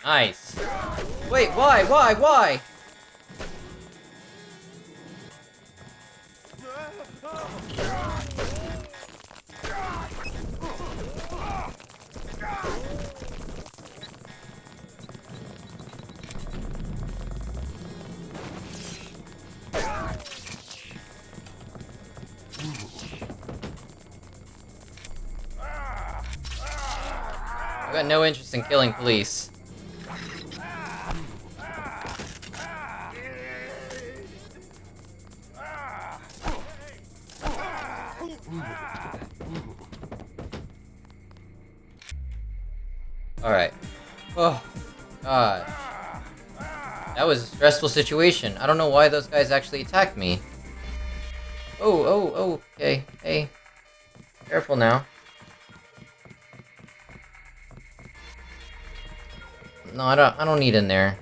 Nice. Wait, why? I've got no interest in killing police. Alright. Oh, God. That was a stressful situation. I don't know why those guys actually attacked me. Oh, okay. Hey. Careful now. No, I don't need in there.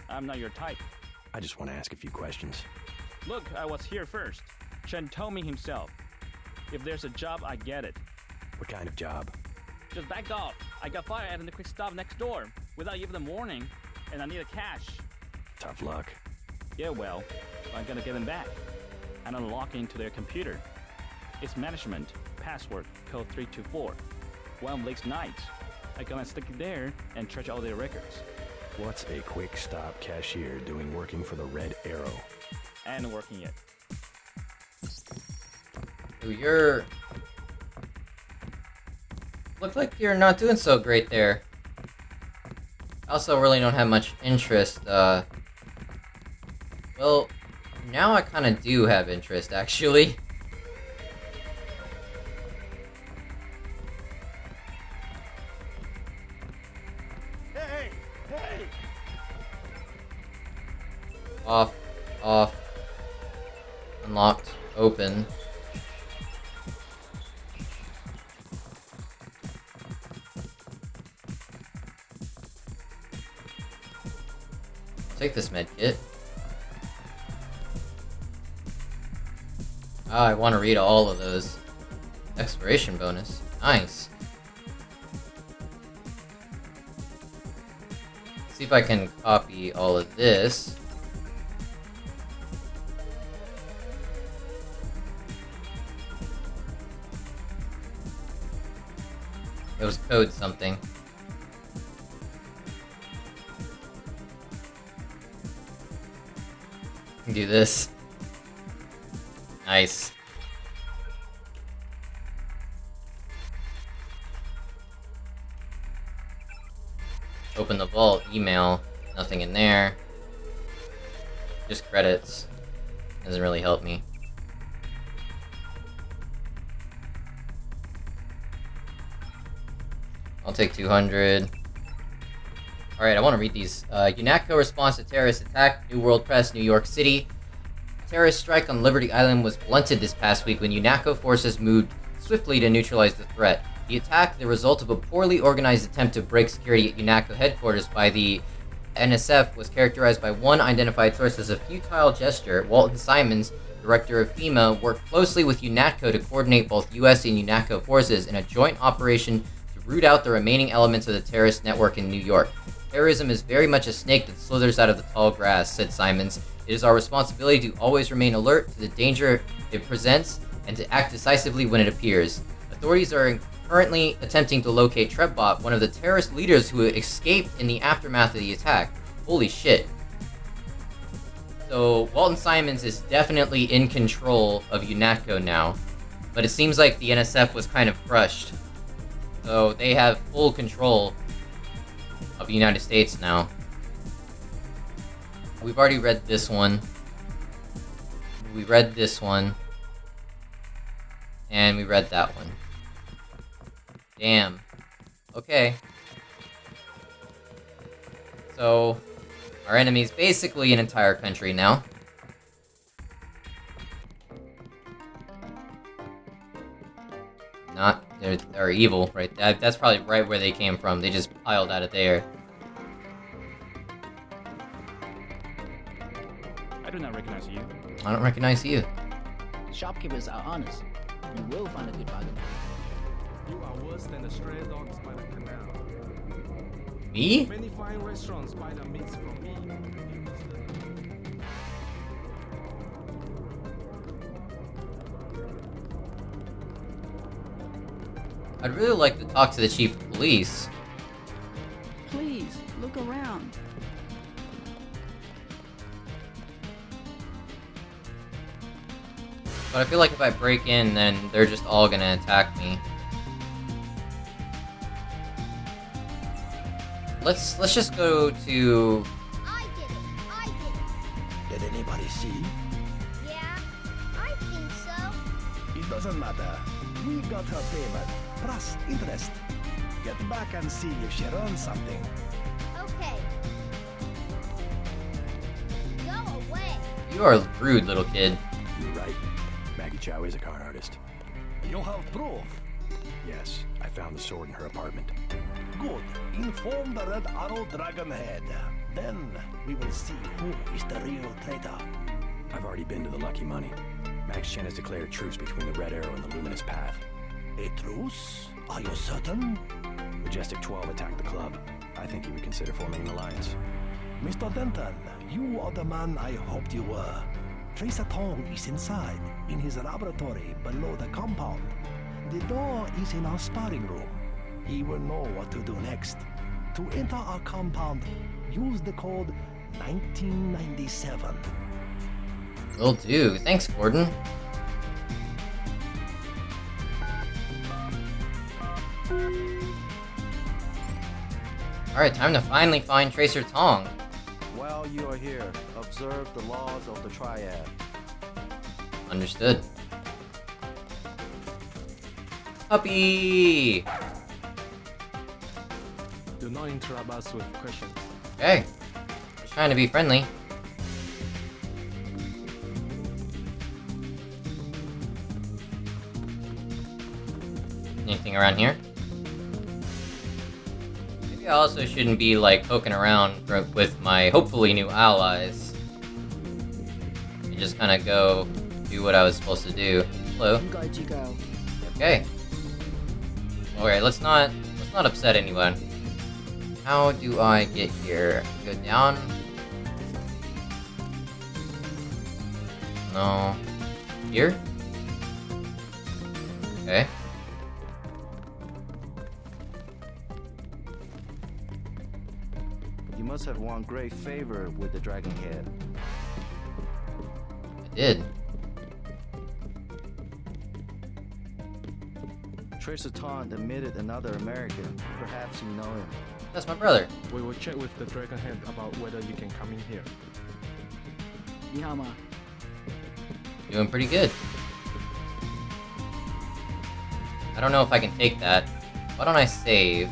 I'm not your type. I just want to ask a few questions. Look, I was here first. Chen told me himself. If there's a job, I get it. What kind of job? Just back off. I got fired at the quick stop next door without even a warning, and I need a cash. Tough luck. Yeah, well, I'm gonna get them back and unlock into their computer. It's management, password, code 324. One of Blake's nights. I'm gonna stick it there and trash all their records. What's a quick stop cashier doing working for the Red Arrow? And working it. Ooh, you're... Look like you're not doing so great there. I also really don't have much interest, Well, now I kinda do have interest, actually. Hey! Off. Unlocked. Open. Take this med kit. Ah, I want to read all of those. Expiration bonus. Nice. See if I can copy all of this. It was code something. Do this. Nice. Open the vault, email, nothing in there. Just credits. Doesn't really help me. I'll take 200. Alright, I want to read these. UNATCO response to terrorist attack, New World Press, New York City. Terrorist strike on Liberty Island was blunted this past week when UNATCO forces moved swiftly to neutralize the threat. The attack, the result of a poorly organized attempt to break security at UNATCO headquarters by the NSF, was characterized by one identified source as a futile gesture. Walton Simons, director of FEMA, worked closely with UNATCO to coordinate both US and UNATCO forces in a joint operation to root out the remaining elements of the terrorist network in New York. Terrorism is very much a snake that slithers out of the tall grass, said Simons. It is our responsibility to always remain alert to the danger it presents and to act decisively when it appears. Authorities are currently attempting to locate Trebbot, one of the terrorist leaders who escaped in the aftermath of the attack. Holy shit. So, Walton Simons is definitely in control of UNATCO now, but it seems like the NSF was kind of crushed. So, they have full control of the United States now. We've already read this one. We read this one. And we read that one. Damn. Okay. So, our enemy's basically an entire country now. Not, they're evil, right? That's probably right where they came from. They just piled out of there. I do not recognize you. I don't recognize you. Shopkeepers are honest. You will find a good bargain. You are worse than the stray dogs by the canal. Me? Many fine restaurants buy the meats from me. I'd really like to talk to the chief of police. Please, look around. But I feel like if I break in, then they're just all gonna attack me. Let's just go to... I did it. I did it. Did anybody see? Yeah, I think so. It doesn't matter. We got her payment, plus interest. Get back and see if she runs something. Okay. Go away. You are rude, little kid. You're right. Maggie Chow is a con artist. You have proof? Yes, I found the sword in her apartment. Good. Inform the Red Arrow Dragon Head. Then we will see who is the real traitor. I've already been to the Lucky Money. Max Chen has declared a truce between the Red Arrow and the Luminous Path. A truce? Are you certain? Majestic 12 attacked the club. I think he would consider forming an alliance. Mr. Denton, you are the man I hoped you were. Tracer Tong is inside, in his laboratory below the compound. The door is in our sparring room. He will know what to do next. To enter our compound, use the code 1997. Will do. Thanks, Gordon. Alright, time to finally find Tracer Tong. While you are here, observe the laws of the Triad. Understood. Puppy! Do not interrupt us with questions. Okay. Just trying to be friendly. Anything around here? Maybe I also shouldn't be like poking around with my hopefully new allies. And just kind of go do what I was supposed to do. Hello. Guide you go. Okay. Alright, let's not upset anyone. How do I get here? Go down? No. Here? Okay. You must have won great favor with the Dragon Head. I did. Tracer Tong admitted another American. Perhaps you know him. That's my brother. We will check with the Dragon Head about whether you can come in here. 你好吗？ Doing pretty good. I don't know if I can take that. Why don't I save?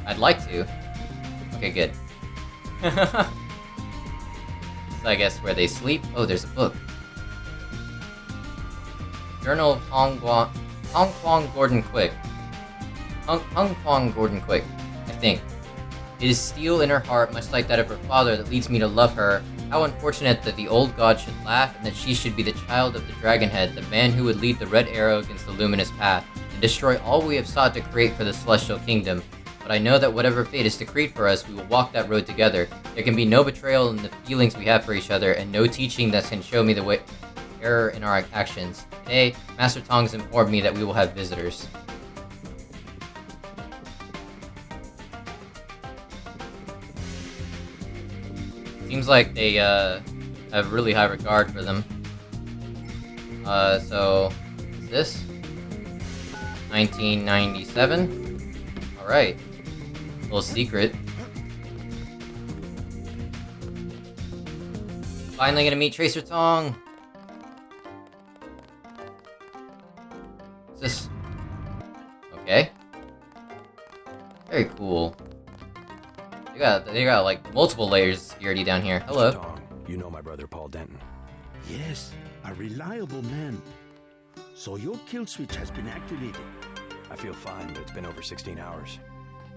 I'd like to. Okay, good. This is, I guess, where they sleep. Oh, there's a book. Journal of Hong Kwong Gordon Quick. Hong Kwong Gordon Quick, I think. It is steel in her heart, much like that of her father, that leads me to love her. How unfortunate that the old god should laugh, and that she should be the child of the Dragonhead, the man who would lead the Red Arrow against the Luminous Path, and destroy all we have sought to create for the Celestial Kingdom. But I know that whatever fate is decreed for us, we will walk that road together. There can be no betrayal in the feelings we have for each other, and no teaching that can show me the way error in our actions. Today, Master Tong has informed me that we will have visitors. Seems like they have really high regard for them. So, what's this? 1997? Alright. Little secret. Finally gonna meet Tracer Tong! What's this? Okay. Very cool. They got like multiple layers of security down here. Hello. Mr. Tong, you know my brother Paul Denton. Yes, a reliable man. So your kill switch has been activated. I feel fine, but it's been over 16 hours.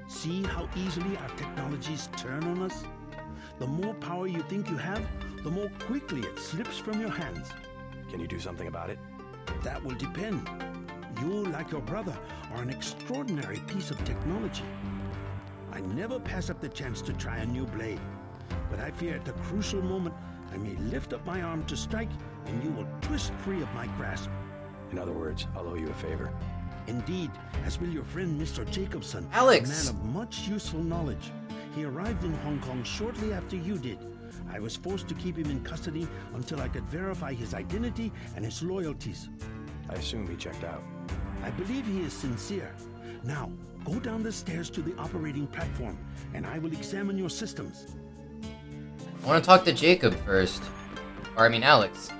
See how easily our technologies turn on us? The more power you think you have, the more quickly it slips from your hands. Can you do something about it? That will depend. You, like your brother, are an extraordinary piece of technology. I never pass up the chance to try a new blade, but I fear at the crucial moment I may lift up my arm to strike, and you will twist free of my grasp. In other words, I'll owe you a favor. Indeed, as will your friend Mr. Jacobson, Alex! a man of much useful knowledge. He arrived in Hong Kong shortly after you did. I was forced to keep him in custody until I could verify his identity and his loyalties. I assume he checked out. I believe he is sincere. Now, go down the stairs to the operating platform, and I will examine your systems. I want to talk to Jacob first. Or, I mean, Alex.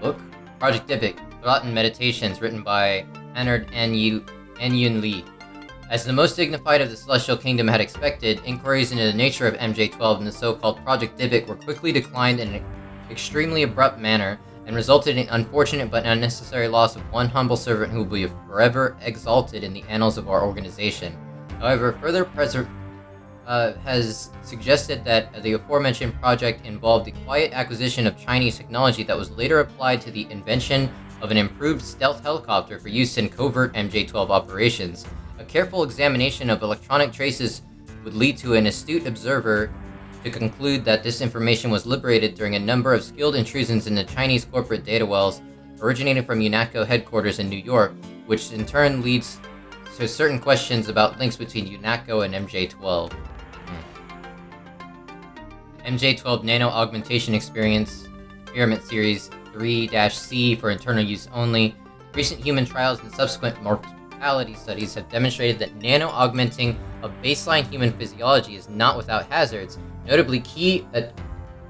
Book? Project Dybbuk, Forgotten Meditations, written by Anard Anyun Lee. As the most dignified of the Celestial Kingdom had expected, inquiries into the nature of MJ-12 and the so-called Project Dybbuk were quickly declined in an extremely abrupt manner, and resulted in unfortunate but unnecessary loss of one humble servant who will be forever exalted in the annals of our organization. However, further has suggested that the aforementioned project involved the quiet acquisition of Chinese technology that was later applied to the invention of an improved stealth helicopter for use in covert MJ-12 operations. A careful examination of electronic traces would lead to an astute observer to conclude that this information was liberated during a number of skilled intrusions into Chinese corporate data wells originating from UNATCO headquarters in New York, which in turn leads to certain questions about links between UNATCO and MJ-12. MJ-12 Nano Augmentation Experience, Experiment Series 3-C for internal use only. Recent human trials and subsequent mortality studies have demonstrated that nano-augmenting of baseline human physiology is not without hazards. Notably, key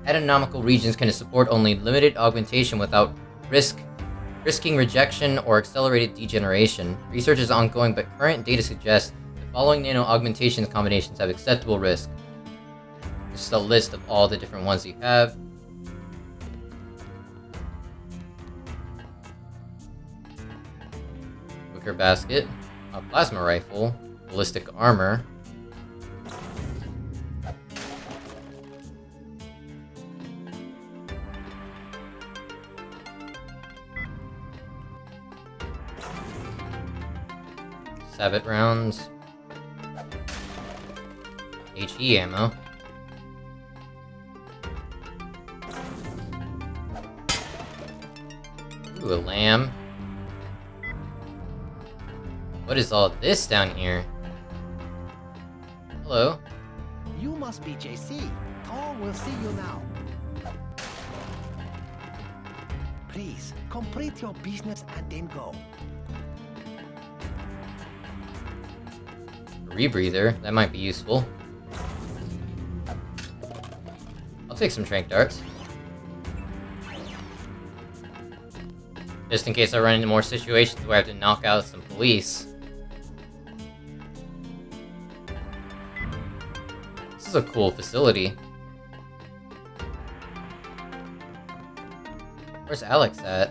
anatomical regions can support only limited augmentation without risking rejection or accelerated degeneration. Research is ongoing, but current data suggests the following nano-augmentation combinations have acceptable risk. Just a list of all the different ones you have. Wicker basket, a plasma rifle, ballistic armor. Sabot rounds. HE ammo. Ooh, a lamb. What is all this down here? Hello. You must be JC. Tom will see you now. Please, complete your business and then go. Rebreather, that might be useful. I'll take some tranq darts. Just in case I run into more situations where I have to knock out some police. This is a cool facility. Where's Alex at?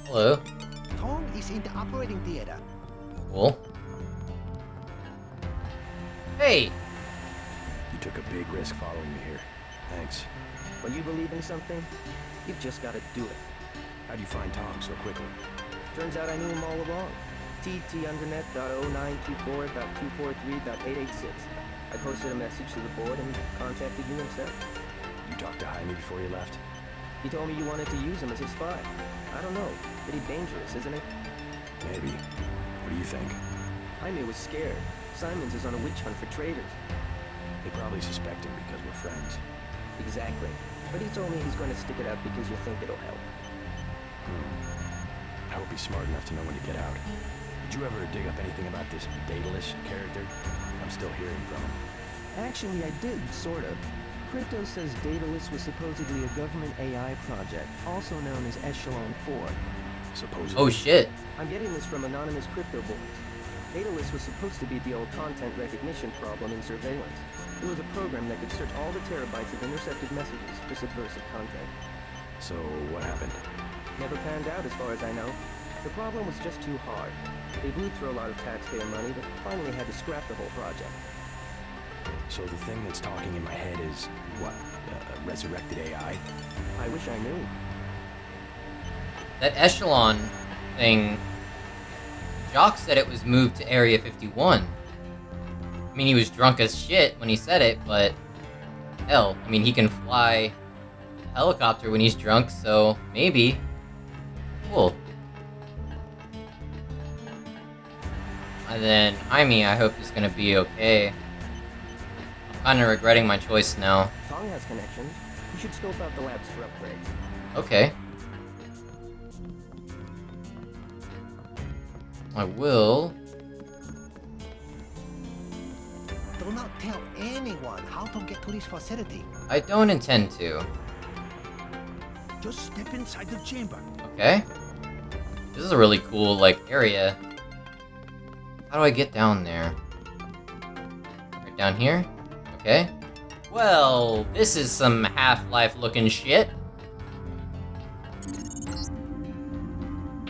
Hello. Tom is in the operating theater. Cool. Hey! You took a big risk following me here. Thanks. When you believe in something, you've just got to do it. How'd you find Tom so quickly? Turns out I knew him all along. tt_net.0924.243.886. I posted a message to the board and contacted you instead. You talked to Jaime before you left? He told me you wanted to use him as a spy. I don't know. Pretty dangerous, isn't it? Maybe. What do you think? Jaime was scared. Simons is on a witch hunt for traitors. They probably suspect him because we're friends. Exactly. But he told me he's going to stick it out because you think it'll help. I hope he's smart enough to know when to get out. Did you ever dig up anything about this Daedalus character? I'm still hearing from him. Actually, I did, sort of. Crypto says Daedalus was supposedly a government AI project, also known as Echelon 4. Supposedly? Oh shit. I'm getting this from anonymous crypto boards. Daedalus was supposed to be the old content recognition problem in surveillance. It was a program that could search all the terabytes of intercepted messages for subversive content. So, what happened? Never panned out as far as I know. The problem was just too hard. They blew through a lot of taxpayer money, but finally had to scrap the whole project. So the thing that's talking in my head is, what, a resurrected AI? I wish I knew. That echelon thing, Jock said it was moved to Area 51. I mean, he was drunk as shit when he said it, but hell, I mean, he can fly a helicopter when he's drunk, so maybe. Cool. And then Jaime, I hope is gonna be okay. I'm kinda regretting my choice now. Tong has connections. You should scope out the labs for upgrades. Okay. I will. Do not tell anyone how to get to this facility. I don't intend to. Just step inside the chamber. Okay. This is a really cool, like, area. How do I get down there? Right down here? Okay. Well, this is some Half-Life looking shit.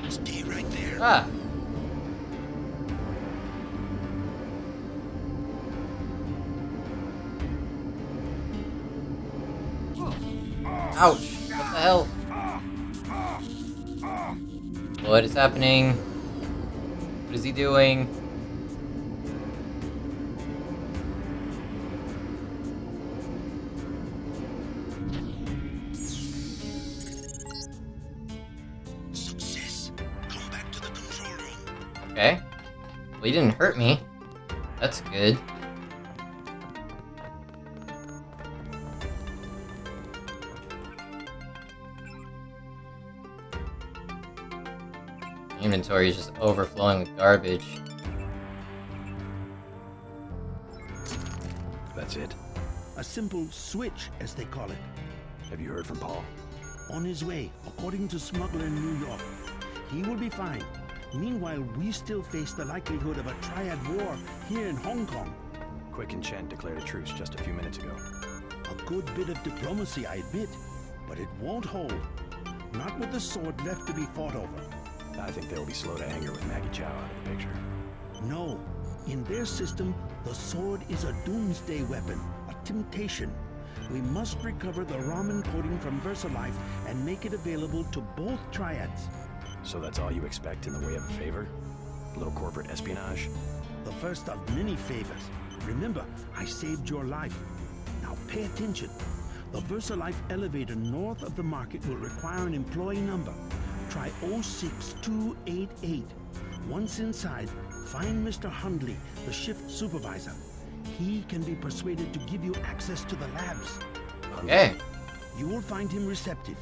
Stay right there. Ah. Ouch. What the hell? What is happening? What is he doing? Success. Come back to the control room. Okay. Well, he didn't hurt me. That's good. Inventory is just overflowing with garbage. That's it. A simple switch, as they call it. Have you heard from Paul? On his way, according to smuggler in New York. He will be fine. Meanwhile, we still face the likelihood of a triad war here in Hong Kong. Quick and Chen declared a truce just a few minutes ago. A good bit of diplomacy, I admit, but it won't hold. Not with the sword left to be fought over. I think they'll be slow to anger with Maggie Chow out of the picture. No. In their system, the sword is a doomsday weapon, a temptation. We must recover the ramen coding from VersaLife and make it available to both triads. So that's all you expect in the way of a favor? A little corporate espionage? The first of many favors. Remember, I saved your life. Now pay attention. The VersaLife elevator north of the market will require an employee number. Try 06288. Once inside, find Mr. Hundley, the shift supervisor. He can be persuaded to give you access to the labs. Okay. You will find him receptive.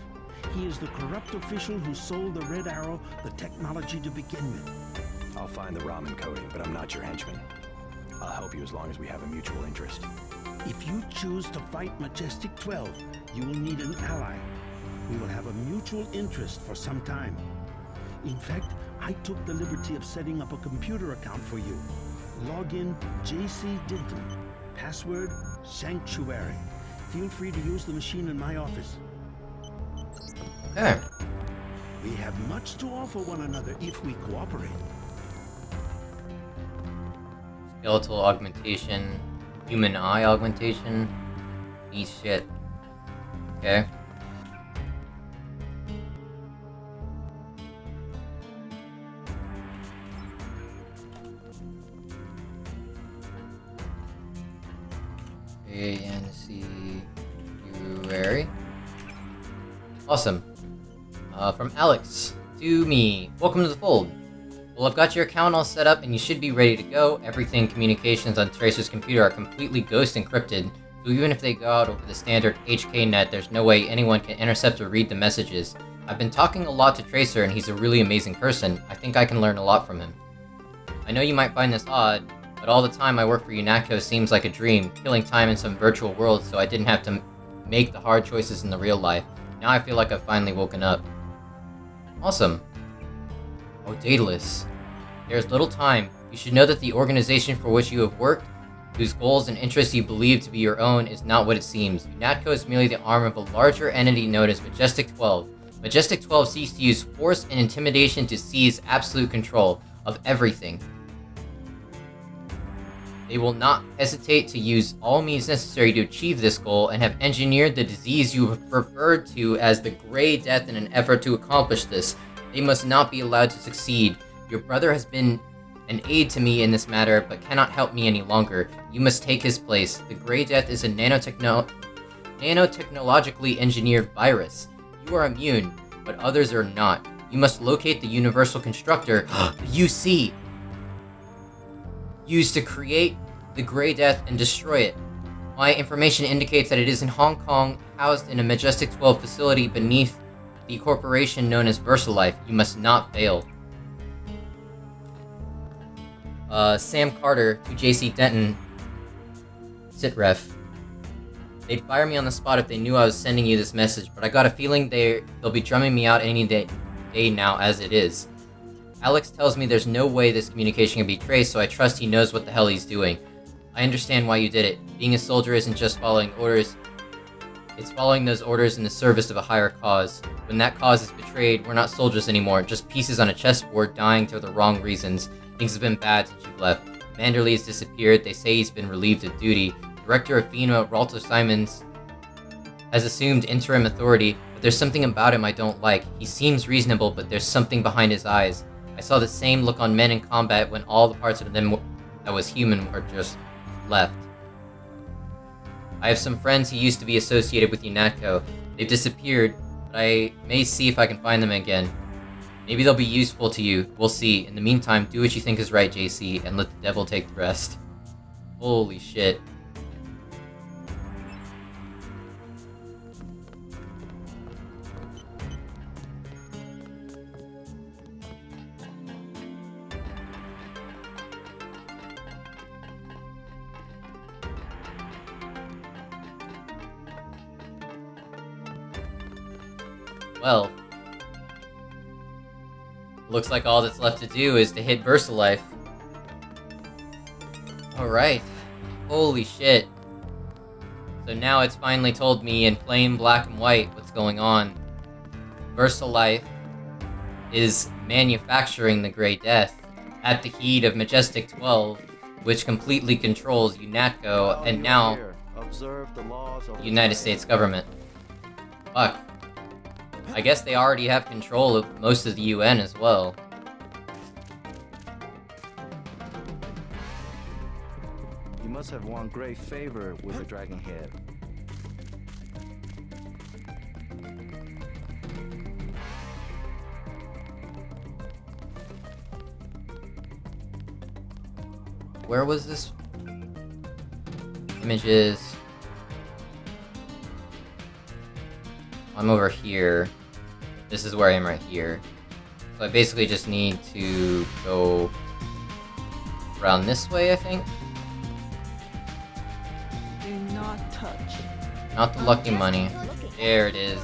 He is the corrupt official who sold the Red Arrow the technology to begin with. I'll find the ramen coding, but I'm not your henchman. I'll help you as long as we have a mutual interest. If you choose to fight Majestic 12, you will need an ally. We will have a mutual interest for some time. In fact, I took the liberty of setting up a computer account for you. Login JC Denton. Password Sanctuary. Feel free to use the machine in my office. Okay. We have much to offer one another if we cooperate. Skeletal augmentation. Human eye augmentation. Neat shit. Okay. January. Awesome. From Alex to me. Welcome to the fold. Well, I've got your account all set up and you should be ready to go. Everything communications on Tracer's computer are completely ghost encrypted, so even if they go out over the standard HK net, there's no way anyone can intercept or read the messages. I've been talking a lot to Tracer and he's a really amazing person. I think I can learn a lot from him. I know you might find this odd, but all the time I work for UNATCO seems like a dream, killing time in some virtual world so I didn't have to make the hard choices in the real life. Now I feel like I've finally woken up. Awesome. Oh, Daedalus. There's little time. You should know that the organization for which you have worked, whose goals and interests you believe to be your own, is not what it seems. UNATCO is merely the arm of a larger entity known as Majestic 12. Majestic 12 seeks to use force and intimidation to seize absolute control of everything. They will not hesitate to use all means necessary to achieve this goal and have engineered the disease you have referred to as the Grey Death in an effort to accomplish this. They must not be allowed to succeed. Your brother has been an aid to me in this matter, but cannot help me any longer. You must take his place. The Grey Death is a nanotechnologically engineered virus. You are immune, but others are not. You must locate the Universal Constructor, the UC, used to create the Grey Death and destroy it. My information indicates that it is in Hong Kong, housed in a Majestic 12 facility beneath the corporation known as VersaLife. You must not fail. Sam Carter to JC Denton, sitref. They'd fire me on the spot if they knew I was sending you this message, but I got a feeling they'll be drumming me out any day now as it is. Alex tells me there's no way this communication can be traced, so I trust he knows what the hell he's doing. I understand why you did it. Being a soldier isn't just following orders, it's following those orders in the service of a higher cause. When that cause is betrayed, we're not soldiers anymore, just pieces on a chessboard dying for the wrong reasons. Things have been bad since you've left. Manderley has disappeared, they say he's been relieved of duty. Director of FEMA, Walter Simons, has assumed interim authority, but there's something about him I don't like. He seems reasonable, but there's something behind his eyes. I saw the same look on men in combat when all the parts of them that was human were just left. I have some friends who used to be associated with UNATCO. They've disappeared, but I may see if I can find them again. Maybe they'll be useful to you. We'll see. In the meantime, do what you think is right, JC, and let the devil take the rest. Holy shit. Well, looks like all that's left to do is to hit VersaLife. Alright. Holy shit. So now it's finally told me in plain black and white what's going on. VersaLife is manufacturing the Grey Death at the heat of Majestic 12, which completely controls UNATCO and now the United States government. Fuck. I guess they already have control of most of the UN as well. You must have won great favor with the Dragon Head. Where was this? Images. I'm over here. This is where I am right here. So I basically just need to go around this way, I think. Do not touch. Not the lucky money. There it is.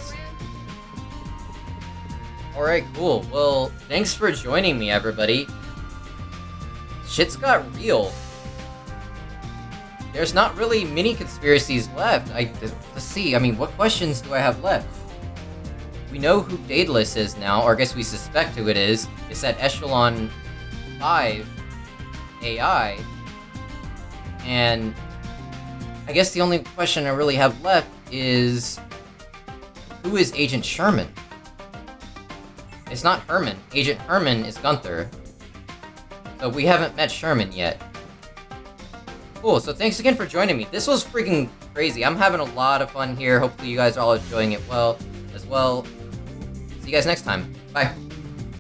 Alright, cool. Well, thanks for joining me, everybody. Shit's got real. There's not really many conspiracies left. Let's see, I mean, what questions do I have left? We know who Daedalus is now, or I guess we suspect who it is. It's that Echelon 5 AI. And I guess the only question I really have left is, who is Agent Sherman? It's not Herman. Agent Herman is Gunther. So we haven't met Sherman yet. Cool, so thanks again for joining me. This was freaking crazy. I'm having a lot of fun here. Hopefully you guys are all enjoying it as well. See you guys next time. Bye.